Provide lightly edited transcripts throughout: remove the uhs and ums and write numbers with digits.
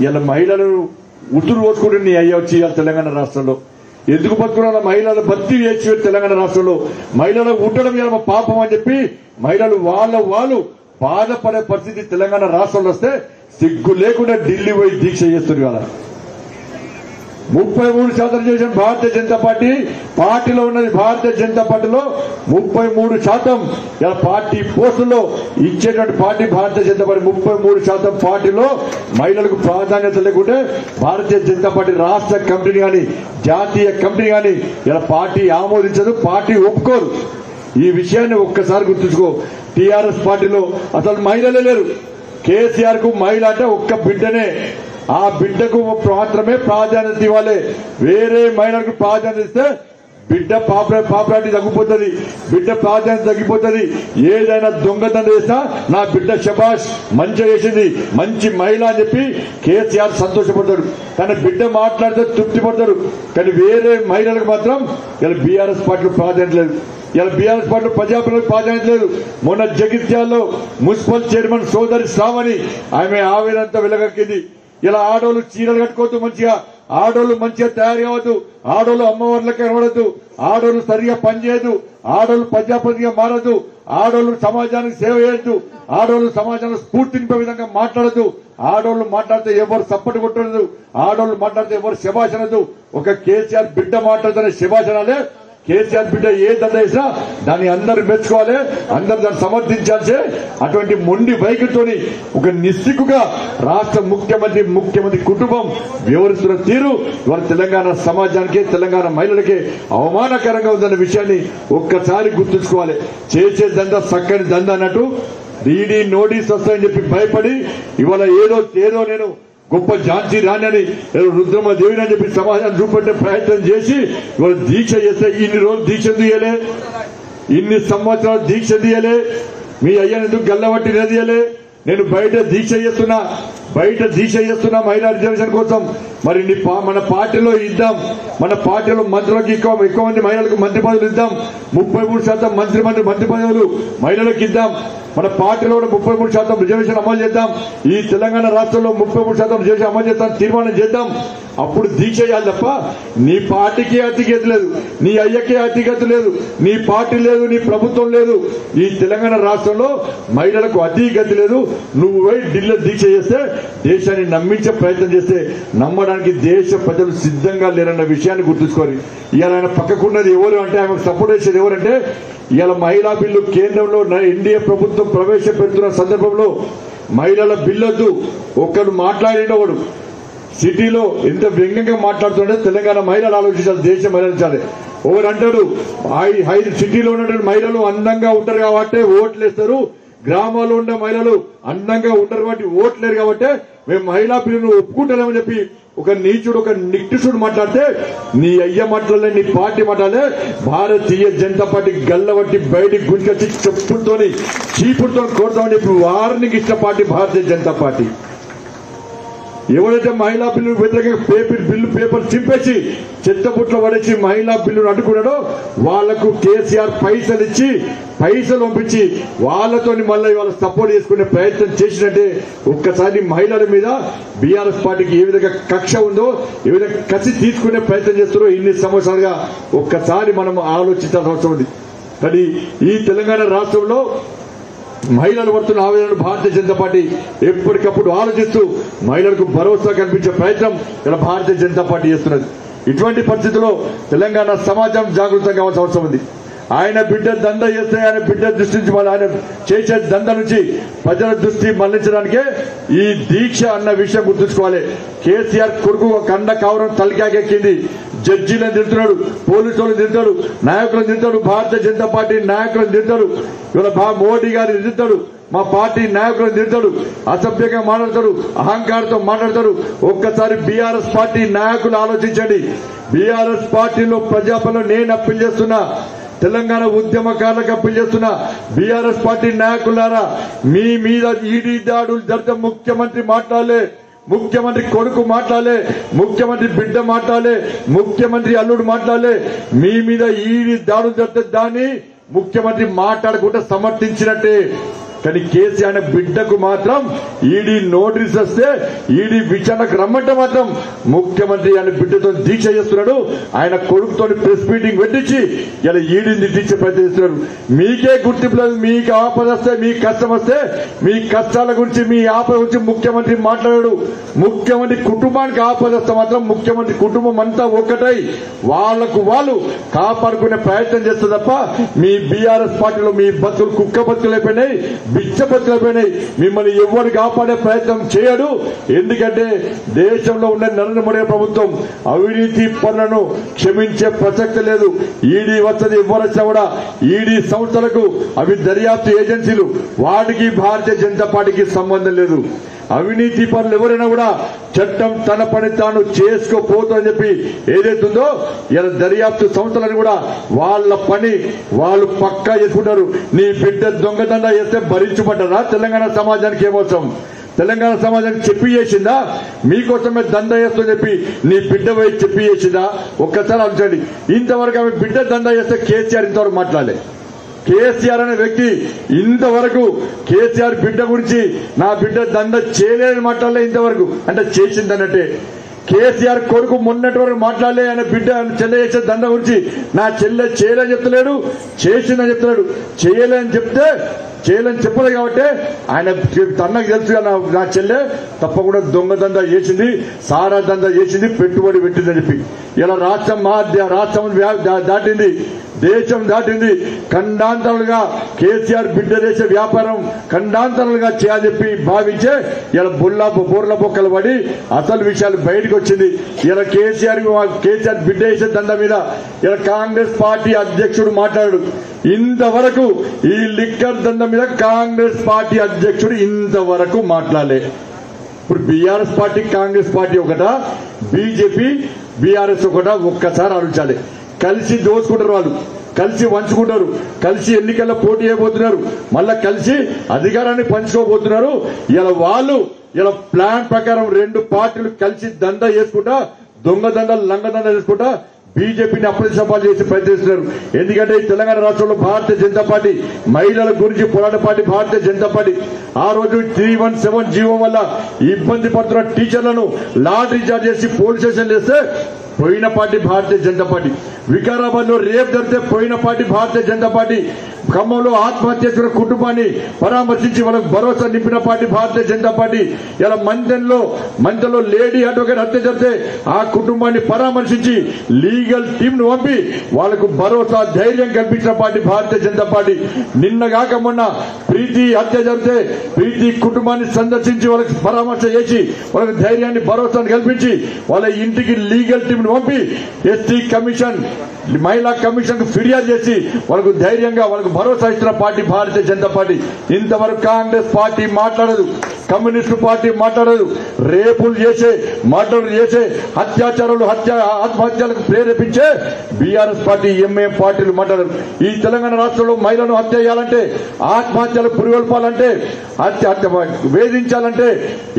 ఇలా మహిళలు ఉతురు పోసుకుంటే నీ అయ్య వచ్చి తెలంగాణ రాష్ట్రంలో ఎందుకు బతుకున్న మహిళలు భర్తీ చేసి తెలంగాణ రాష్ట్రంలో మహిళలకు ఉండడం ఇలా పాపం అని చెప్పి మహిళలు వాళ్ళు బాధపడే పరిస్థితి తెలంగాణ రాష్ట్రంలో వస్తే సిగ్గు లేకుండా ఢిల్లీ పోయి దీక్ష చేస్తున్నారు కదా 33% చేసిన భారతీయ జనతా పార్టీలో ఉన్నది భారతీయ జనతా పార్టీలో 33% ఇలా పార్టీ పోస్టుల్లో ఇచ్చేటువంటి పార్టీ భారతీయ జనతా పార్టీ 33% పార్టీలో మహిళలకు ప్రాధాన్యత లేకుంటే భారతీయ జనతా పార్టీ రాష్ట్ర కమిటీని కానీ జాతీయ కమిటీ కానీ ఇలా పార్టీ ఆమోదించదు, పార్టీ ఒప్పుకోరు. ఈ విషయాన్ని ఒక్కసారి గుర్తుంచుకో. టీఆర్ఎస్ పార్టీలో అసలు మహిళలే లేరు. కేసీఆర్ కు మహిళ అంటే ఒక్క బిడ్డనే, ఆ బిడ్డకు మాత్రమే ప్రాధాన్యత ఇవ్వాలి. వేరే మహిళలకు ప్రాధాన్యత ఇస్తే బిడ్డ పాపులారిటీ తగ్గిపోతుంది, బిడ్డ ప్రాధాన్యత తగ్గిపోతుంది. ఏదైనా దొంగతనం చేసినా నా బిడ్డ శబాష్ మంచిగా చేసింది, మంచి మహిళ అని చెప్పి కేసీఆర్ సంతోషపడతాడు. కానీ బిడ్డ మాట్లాడితే తృప్తి పడతాడు. కానీ వేరే మహిళలకు మాత్రం ఇలా బీఆర్ఎస్ పార్టీలో ప్రాధాన్యత లేదు. ఇలా బీఆర్ఎస్ పార్టీలో ప్రజాప్రతినిధులకు ప్రాధాన్యత లేదు. మొన్న జగిత్యాలలో మున్సిపల్ చైర్మన్ సోదరి శ్రావణి ఆమె ఆవేదంతా వెలగక్కింది. ఇలా ఆడోళ్ళు చీరలు కట్టుకోవద్దు, మంచిగా ఆడోళ్ళు మంచిగా తయారు కావద్దు, ఆడోళ్ళు అమ్మవార్లకి కనబడద్దు, ఆడోళ్ళు సరిగా పనిచేయద్దు, ఆడోళ్ళు ప్రజాప్రతినిధిగా మారద్దు, ఆడోళ్ళు సమాజానికి సేవ చేయొద్దు, ఆడోళ్ళు సమాజంలో స్ఫూర్తి నింపే విధంగా మాట్లాడద్దు, ఆడోళ్ళు మాట్లాడితే ఎవరు సప్పటి కొట్టదు, ఆడోళ్ళు మాట్లాడితే ఎవరు శభాషనదు. ఒక కేసీఆర్ బిడ్డ మాట్లాడుతున్న శభాషణలే. కేసీఆర్ బిడ్డ ఏ దండ వేసినా దాన్ని అందరు మెచ్చుకోవాలి, అందరు దాన్ని సమర్థించాల్సే. అటువంటి మొండి వైఖరితోని ఒక నిస్సిగ్గుగా రాష్ట్ర ముఖ్యమంత్రి కుటుంబం వ్యవహరిస్తున్న తీరు ఇవాళ తెలంగాణ సమాజానికి, తెలంగాణ మహిళలకి అవమానకరంగా ఉందన్న విషయాన్ని ఒక్కసారి గుర్తుంచుకోవాలి. చేసే దంద చక్కని దంద అన్నట్టు ఈడీ నోటీస్ వస్తాయని చెప్పి భయపడి ఇవాళ ఏదో నేను గొప్ప ఝాన్సీ రాణి అని రుద్రమదేవిని అని చెప్పి సమాజాన్ని చూపెట్టే ప్రయత్నం చేసి ఇవాళ దీక్ష చేస్తే ఇన్ని రోజులు దీక్ష తీయలే, ఇన్ని సంవత్సరాలు దీక్ష తీయలే, మీ అయ్యను ఎందుకు గల్లబట్టి తీయలే. నేను బయట దీక్ష చేస్తున్నా మహిళా రిజర్వేషన్ కోసం. మరి మన పార్టీలో ఇద్దాం, మన పార్టీలో మంత్రులకు ఎక్కువ మంది మహిళలకు మంత్రి పదవులు ఇద్దాం, 33% మంత్రి పదవులు మహిళలకు ఇద్దాం. మన పార్టీలో 33% రిజర్వేషన్ అమలు చేద్దాం. ఈ తెలంగాణ రాష్ట్రంలో 33% రిజర్వేషన్ అమలు చేద్దాం తీర్మానం చేద్దాం. అప్పుడు దీక్ష చేయాలి తప్ప నీ పార్టీకి అతిగతి లేదు, నీ అయ్యకే అతిగతి లేదు, నీ పార్టీ లేదు, నీ ప్రభుత్వం లేదు. ఈ తెలంగాణ రాష్ట్రంలో మహిళలకు అతిగతి లేదు. నువ్వు పోయి ఢిల్లీ దీక్ష చేస్తే దేశాన్ని నమ్మించే ప్రయత్నం చేస్తే నమ్మడానికి దేశ ప్రజలు సిద్ధంగా లేరన్న విషయాన్ని గుర్తుంచుకోవాలి. ఇవాళ ఆయన పక్కకున్నది ఎవరు అంటే ఆమెకు సపోర్ట్ చేసేది ఎవరంటే ఇవాళ మహిళా బిల్లు కేంద్రంలో ఎన్డీఏ ప్రభుత్వం ప్రవేశపెడుతున్న సందర్భంలో మహిళల బిల్లొద్దు ఒక్కడు మాట్లాడినవాడు సిటీలో ఎంత వ్యంగ్యంగా మాట్లాడుతుంటే తెలంగాణ మహిళలు ఆలోచించాలి, దేశం మహిళించాలి. ఒకరు అంటాడు సిటీలో ఉన్నటువంటి మహిళలు అందంగా ఉంటారు కాబట్టి ఓట్లు వేస్తారు, గ్రామాల్లో ఉండే మహిళలు అందంగా ఉంటారు కాబట్టి ఓట్లేరు కాబట్టి మేము మహిళా బిల్లును ఒప్పుకుంటామని చెప్పి ఒక నీచుడు, ఒక నిష్ఠుడు మాట్లాడితే నీ అయ్య మాట్లాడలే, నీ పార్టీ మాట్లాడలే. భారతీయ జనతా పార్టీ గల్లబట్టి బయటికి గుంజుకొచ్చి చెప్పులతోని చీపుడుతో కొడతామని చెప్పి వార్నింగ్ ఇచ్చిన పార్టీ భారతీయ జనతా పార్టీ. ఎవరైతే మహిళా బిల్లు వ్యతిరేకంగా పేపర్ చింపేసి చెత్తపుట్లో పడేసి మహిళా బిల్లును అడ్డుకున్నాడో వాళ్లకు కేసీఆర్ పైసలు పంపించి వాళ్లతో మళ్ళీ ఇవాళ సపోర్ట్ చేసుకునే ప్రయత్నం చేసినట్టే. ఒక్కసారి మహిళల మీద బీఆర్ఎస్ పార్టీకి ఏ విధంగా కక్ష ఉందో, ఏ విధంగా కసి తీసుకునే ప్రయత్నం చేస్తారో ఇన్ని సంవత్సరాలుగా ఒక్కసారి మనం ఆలోచించాల్సిన అవసరం ఉంది. కానీ ఈ తెలంగాణ రాష్ట్రంలో మహిళలు పడుతున్న ఆవేదనను భారతీయ జనతా పార్టీ ఎప్పటికప్పుడు ఆలోచిస్తూ మహిళలకు భరోసా కల్పించే ప్రయత్నం ఇలా భారతీయ జనతా పార్టీ చేస్తున్నది. ఇటువంటి పరిస్థితుల్లో తెలంగాణ సమాజం జాగృతంగా కావాల్సిన అవసరం ఉంది. ఆయన బిడ్డ దంద చేస్తే ఆయన బిడ్డ దృష్టి నుంచి ఆయన చేసే దంద నుంచి ప్రజల దృష్టి మళ్లించడానికే ఈ దీక్ష అన్న విషయం గుర్తుంచుకోవాలి. కేసీఆర్ కొడుకు కండ కావడం తలకాకెక్కింది. జడ్జీలను తింటున్నాడు, పోలీసులను తింటాడు, నాయకులను తింటాడు, భారతీయ జనతా పార్టీ నాయకులను తింటాడు, ఇవాళ మోడీ గారిని తింటాడు, మా పార్టీ నాయకులను తింటాడు, అసభ్యంగా మాట్లాడతాడు, అహంకారంతో మాట్లాడతాడు. ఒక్కసారి బీఆర్ఎస్ పార్టీ నాయకులు ఆలోచించండి. బీఆర్ఎస్ పార్టీలో ప్రజాపంలో నేను అప్పీల్ చేస్తున్నా, తెలంగాణ ఉద్యమకారులకు అప్పీల్ చేస్తున్నా, బీఆర్ఎస్ పార్టీ నాయకులారా మీ మీద ఈడీ దాడులు జరిగితే ముఖ్యమంత్రి మాట్లాడలే, ముఖ్యమంత్రి కొడుకు మాట్లాడలే, ముఖ్యమంత్రి బిడ్డ మాట్లాడలే, ముఖ్యమంత్రి అల్లుడు మాట్లాడలే. మీ మీద ఈడీ దాడులు జరిగితే దాన్ని ముఖ్యమంత్రి మాట్లాడకుండా సమర్థించినట్టే. కానీ కేసీఆర్ బిడ్డకు మాత్రం ఈడీ నోటీస్ వస్తే ఈడీ విచారణకు రమ్మంటే మాత్రం ముఖ్యమంత్రి ఆయన బిడ్డతో దీక్ష చేస్తున్నాడు. ఆయన కొడుకుతో ప్రెస్ మీటింగ్ పెట్టించి ఇలా ఈడీని దీక్ష ప్రయత్నిస్తున్నారు. మీకే గుర్తింపు లేదు. మీకు ఆపద వస్తే, మీ కష్టం వస్తే, మీ కష్టాల గురించి, మీ ఆపద గురించి ముఖ్యమంత్రి మాట్లాడాడు. ముఖ్యమంత్రి కుటుంబానికి ఆపద వస్తే మాత్రం ముఖ్యమంత్రి కుటుంబం అంతా ఒక్కటై వాళ్లకు వాళ్ళు కాపాడుకునే ప్రయత్నం చేస్తే తప్ప మీ బీఆర్ఎస్ పార్టీలో మీ బతుకులు కుక్క బతుకులైపోయినాయి, బిచ్చ బతుకులైపోయినాయి. మిమ్మల్ని ఎవరు కాపాడే ప్రయత్నం చేయడు. ఎందుకంటే దేశంలో ఉన్న నరేంద్ర మోడీ ప్రభుత్వం అవినీతి పనులను క్షమించే ప్రసక్తి లేదు. ఈడీ వస్తుంది, ఎవరు వచ్చినా కూడా ఈడీ సంస్థలకు అవి దర్యాప్తు ఏజెన్సీలు, వాటికి భారతీయ జనతా పార్టీకి సంబంధం లేదు. అవినీతి పనులు ఎవరైనా కూడా చట్టం తన పని తాను చేసుకోపోతుందని చెప్పి ఏదైతుందో ఇలా దర్యాప్తు సంస్థలను కూడా వాళ్ళ పని వాళ్ళు పక్కా చేసుకుంటారు. నీ బిడ్డ దొంగదండ చేస్తే భరించబడ్డారా? తెలంగాణ సమాజానికి ఏమవసరం? తెలంగాణ సమాజానికి చెప్పి చేసిందా? మీకోసమే దండ చేస్తూ చెప్పి నీ బిడ్డ పోయి చెప్పి చేసిందా? ఒక్కసారి ఆలోచించండి. ఇంతవరకు ఆమె బిడ్డ దండ చేస్తే కేసీఆర్ ఇంతవరకు మాట్లాడలే. కేసీఆర్ అనే వ్యక్తి ఇంతవరకు కేసీఆర్ బిడ్డ గురించి నా బిడ్డ దండ చేయలేని మాట్లాడలే ఇంతవరకు. అంటే చేసిందన్నట్టే. కేసీఆర్ కొడుకు మొన్నటి వరకు మాట్లాడలే. ఆయన బిడ్డ చెల్లె చేసే దండ గురించి నా చెల్లె చేయలేని చెప్తున్నాడు, చేసిందని చెప్తున్నాడు. చేయలేని చెప్తే చేయలేని చెప్పలేదు కాబట్టి ఆయన తనకు తెలుసు నా చెల్లె తప్పకుండా దొంగ దందా చేసింది, సారా దందా చేసింది, పెట్టుబడి పెట్టిందని చెప్పి ఇలా రాష్ట్రం దాటింది, దేశం దాటింది. ఖండాంతరాలుగా కేసీఆర్ బిడ్డ చేసే వ్యాపారం ఖండాంతరాలుగా చేయాలని చెప్పి భావించే ఇలా బోర్ల బొక్కలు పడి అసలు విషయాలు బయటకు వచ్చింది. ఇలా కేసీఆర్ బిడ్డ చేసే దండ మీద ఇలా కాంగ్రెస్ పార్టీ అధ్యక్షుడు మాట్లాడాడు. ఇంతవరకు ఈ లిక్కర్ దండ మీద కాంగ్రెస్ పార్టీ అధ్యక్షుడు ఇంతవరకు మాట్లాడలే. ఇప్పుడు బీఆర్ఎస్ పార్టీ కాంగ్రెస్ పార్టీ ఒకటా, బీజేపీ బీఆర్ఎస్ ఒకటా? ఒక్కసారి ఆలోచించాలి. కలిసి దోచుకుంటారు, వాళ్ళు కలిసి వంచుకుంటారు, కలిసి ఎన్నికల్లో పోటీ చేయబోతున్నారు, మళ్ళా కలిసి అధికారాన్ని పంచుకోబోతున్నారు. ఇలా వాళ్ళు ఇలా ప్లాన్ ప్రకారం రెండు పార్టీలు కలిసి దండ చేసుకుంటా, దొంగ దండలు లంగ దండ చేసుకుంటా బీజేపీని అప్రతిష్టపాలు చేసి ప్రయత్నిస్తున్నారు. ఎందుకంటే తెలంగాణ రాష్ట్రంలో భారతీయ జనతా పార్టీ మహిళల గురించి పోరాట పార్టీ భారతీయ జనతా పార్టీ. ఆ రోజు 317 జీవో వల్ల ఇబ్బంది పడుతున్న టీచర్లను లాటరీ చార్జ్ చేసి పోలీస్ స్టేషన్ చేస్తే పోయిన పార్టీ భారతీయ జనతా పార్టీ. వికారాబాద్ లో రేపు జరిగితే పోయిన పార్టీ భారతీయ జనతా పార్టీ. ఖమ్మంలో ఆత్మహత్య చేసిన కుటుంబాన్ని పరామర్శించి వాళ్ళకు భరోసా నింపిన పార్టీ భారతీయ జనతా పార్టీ. ఇలా మంతెనలో లేడీ అడ్వకేట్ హత్య జరిగితే ఆ కుటుంబాన్ని పరామర్శించి లీగల్ టీమ్ ను పంపి వాళ్లకు భరోసా ధైర్యం కల్పించిన పార్టీ భారతీయ జనతా పార్టీ. నిన్నగాక మొన్న ప్రీతి హత్య జరిగితే ప్రీతి కుటుంబాన్ని సందర్శించి వాళ్ళకి పరామర్శ చేసి వాళ్ళకి ధైర్యాన్ని భరోసాను కల్పించి వాళ్ళ ఇంటికి లీగల్ టీమ్ ను పంపి ఎస్టీ కమిషన్ మహిళా కమిషన్ కు ఫిర్యాదు చేసి వాళ్ళకు ధైర్యంగా వాళ్ళకు భరోసా ఇచ్చిన పార్టీ భారతీయ జనతా పార్టీ. ఇంతవరకు కాంగ్రెస్ పార్టీ మాట్లాడదు, కమ్యూనిస్టు పార్టీ మాట్లాడదు. రేపులు చేసే మర్డర్లు చేసే అత్యాచారాలు ఆత్మహత్యలకు ప్రేరేపించే బీఆర్ఎస్ పార్టీ ఎంఐఎం పార్టీలు మాట్లాడరు. ఈ తెలంగాణ రాష్ట్రంలో మహిళలను హత్య చేయాలంటే, ఆత్మహత్యలు పురిగొల్పాలంటే, వేధించాలంటే,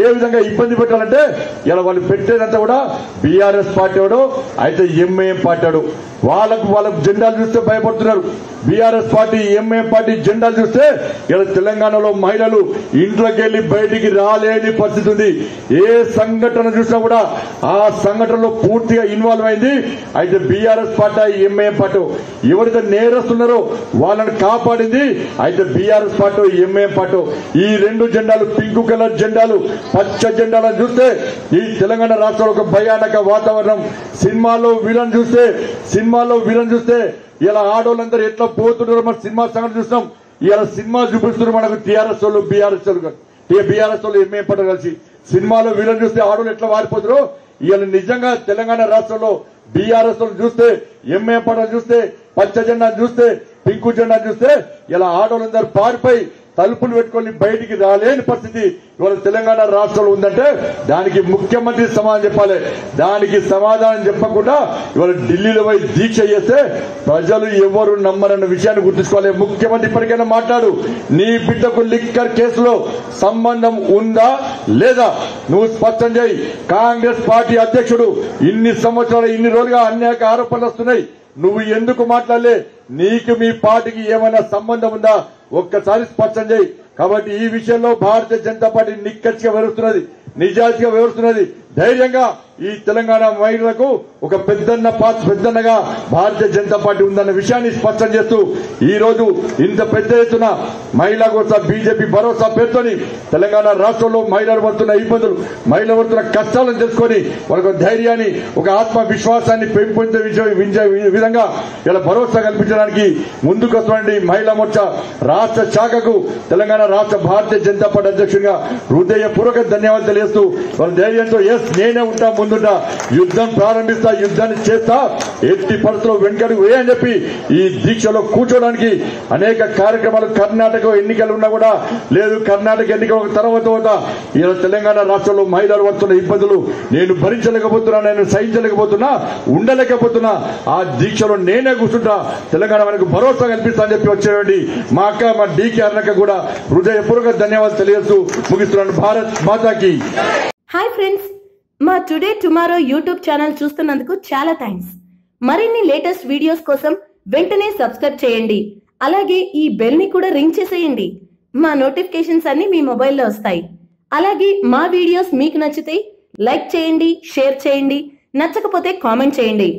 ఏ విధంగా ఇబ్బంది పెట్టాలంటే ఇలా వాళ్ళు పెట్టేదంతా కూడా బీఆర్ఎస్ పార్టీ వాడు అయితే ఎంఐఎం పార్టీ వాడు. వాళ్ళకు జెండాలు చూస్తే భయపడుతున్నారు. బీఆర్ఎస్ పార్టీ ఎంఐఎం పార్టీ జెండాలు చూస్తే ఇలా తెలంగాణలో మహిళలు ఇంట్లోకి వెళ్లి బయటికి రాలేని పరిస్థితి ఉంది. ఏ సంఘటన చూసినా కూడా ఆ సంఘటనలో పూర్తిగా ఇన్వాల్వ్ అయింది అయితే బీఆర్ఎస్ పార్టీ ఎంఐఎం పార్టీ. ఎవరైతే నేరస్తున్నారో వాళ్ళని కాపాడింది అయితే బీఆర్ఎస్ పార్టీ ఎంఐఎం పార్టీ. ఈ రెండు జెండాలు పింక్ కలర్ జెండాలు పచ్చ జెండాలను చూస్తే ఈ తెలంగాణ రాష్ట్రంలో ఒక భయానక వాతావరణం. సినిమాలో విలన్ చూస్తే ఇలా ఆడోళ్ళందరూ ఎట్లా పోతున్నారు మన సినిమా సంగతి చూస్తాం. ఇలా సినిమా చూపిస్తున్నారు మనకు టీఆర్ఎస్ వాళ్ళు బీఆర్ఎస్ వాళ్ళు ఎంఐఎం పార్టీ కలిసి. సినిమాలో విలన్ చూస్తే ఆడోళ్ళు ఎట్లా వారిపోతారో ఇలా నిజంగా తెలంగాణ రాష్ట్రంలో బీఆర్ఎస్ వాళ్ళు చూస్తే, ఎంఐఎం పార్టీ చూస్తే, పచ్చ జెండా చూస్తే, పింకు జెండా చూస్తే ఇలా ఆడోళ్ళందరూ పారిపోయి తలుపులు పెట్టుకొని బయటికి రాలేని పరిస్థితి ఇవాళ తెలంగాణ రాష్ట్రంలో ఉందంటే దానికి ముఖ్యమంత్రి సమాధానం చెప్పాలి. దానికి సమాధానం చెప్పకుండా ఇవాళ ఢిల్లీలో పోయి దీక్ష చేస్తే ప్రజలు ఎవరు నమ్మరన్న విషయాన్ని గుర్తుంచుకోవాలి. ముఖ్యమంత్రి ఇప్పటికైనా మాట్లాడు. నీ బిడ్డకు లిక్కర్ కేసులో సంబంధం ఉందా లేదా నువ్వు స్పష్టం చేయి. కాంగ్రెస్ పార్టీ అధ్యక్షుడు ఇన్ని సంవత్సరాలు ఇన్ని రోజులుగా అనేక ఆరోపణలు వస్తున్నాయి. నువ్వు ఎందుకు మాట్లాడలే? నీకు మీ పార్టీకి ఏమైనా సంబంధం ఉందా? ఒక్కసారి స్పష్టం చేయి. కాబట్టి ఈ విషయంలో భారతీయ జనతా పార్టీ నిక్కచ్చిగా వ్యవహరిస్తున్నది, నిజాయితీగా వ్యవహరిస్తున్నది. ధైర్యంగా ఈ తెలంగాణ మహిళలకు ఒక పెద్దన్నగా భారతీయ జనతా పార్టీ ఉందన్న విషయాన్ని స్పష్టం చేస్తూ ఈ రోజు ఇంత పెద్ద ఎత్తున మహిళా కోసం బీజేపీ భరోసా పేరుతోని తెలంగాణ రాష్ట్రంలో మహిళలు పడుతున్న ఇబ్బందులు, మహిళలు పడుతున్న కష్టాలను తెలుసుకొని వాళ్ళకు ధైర్యాన్ని, ఒక ఆత్మవిశ్వాసాన్ని పెంపొందే విధంగా ఇలా భరోసా కల్పించడానికి ముందుకు వస్తున్నటువంటి మహిళా మోర్చా రాష్ట్ర శాఖకు తెలంగాణ రాష్ట్ర భారతీయ జనతా పార్టీ అధ్యక్షుడిగా హృదయపూర్వక ధన్యవాదాలు తెలియజేస్తూ వాళ్ళ ధైర్యంతో నేనే ఉంటా, ముందుంటా, యుద్ధం ప్రారంభిస్తా, యుద్ధాన్ని చేస్తా, ఎట్టి పరిస్థితుల్లో వెనుకడుగు వేయని చెప్పి ఈ దీక్షలో కూర్చోడానికి అనేక కార్యక్రమాలు కర్ణాటక ఎన్నికలు ఉన్నా కూడా లేదు, కర్ణాటక ఎన్నికల తర్వాత ఇలా తెలంగాణ రాష్ట్రంలో మహిళలు పడుతున్న ఇబ్బందులు నేను భరించలేకపోతున్నా, నేను సహించలేకపోతున్నా, ఉండలేకపోతున్నా, ఆ దీక్షలో నేనే కూర్చుంటా, తెలంగాణ మనకు భరోసా కల్పిస్తా అని చెప్పి వచ్చేయండి మా అక్క, మా డీకే అన్నక కూడా హృదయపూర్వక ధన్యవాదాలు తెలియజేస్తూ ముగిస్తున్నాను. భారత్ మాతాకి. హాయ్ ఫ్రెండ్స్, మా టుడే టుమారో యూట్యూబ్ ఛానల్ చూస్తున్నందుకు చాలా థ్యాంక్స్. మరిన్ని లేటెస్ట్ వీడియోస్ కోసం వెంటనే సబ్స్క్రైబ్ చేయండి. అలాగే ఈ బెల్ ని కూడా రింగ్ చేసేయండి. మా నోటిఫికేషన్స్ అన్ని మీ మొబైల్లో వస్తాయి. అలాగే మా వీడియోస్ మీకు నచ్చితే లైక్ చేయండి, షేర్ చేయండి, నచ్చకపోతే కామెంట్ చేయండి.